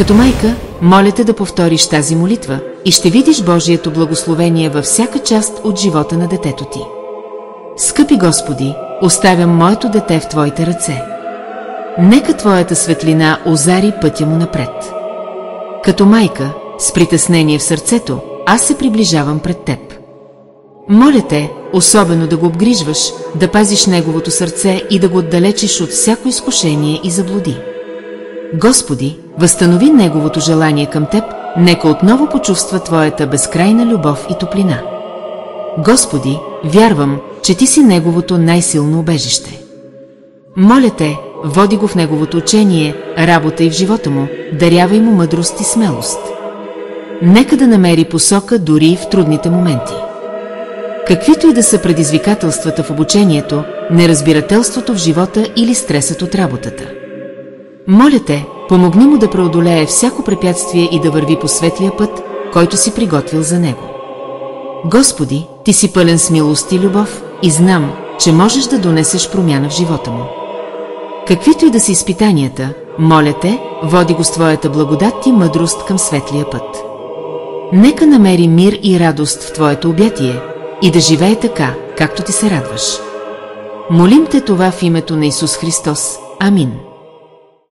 Като майка, моля те да повториш тази молитва и ще видиш Божието благословение във всяка част от живота на детето ти. Скъпи Господи, оставям моето дете в Твоите ръце. Нека Твоята светлина озари пътя му напред. Като майка, с притеснение в сърцето, аз се приближавам пред Теб. Моля те, особено да го обгрижваш, да пазиш неговото сърце и да го отдалечиш от всяко изкушение и заблуди. Господи, възстанови неговото желание към Теб, нека отново почувства Твоята безкрайна любов и топлина. Господи, вярвам, че Ти си неговото най-силно убежище. Моля те, води го в неговото учение, работа и в живота му, дарявай му мъдрост и смелост. Нека да намери посока дори в трудните моменти. Каквито и да са предизвикателствата в обучението, неразбирателството в живота или стресът от работата. Моля те, помогни му да преодолее всяко препятствие и да върви по светлия път, който си приготвил за него. Господи, Ти си пълен с милост и любов и знам, че можеш да донесеш промяна в живота му. Каквито и да са изпитанията, моля те, води го с Твоята благодат и мъдрост към светлия път. Нека намери мир и радост в Твоето обятие и да живее така, както Ти се радваш. Молим те това в името на Исус Христос. Амин.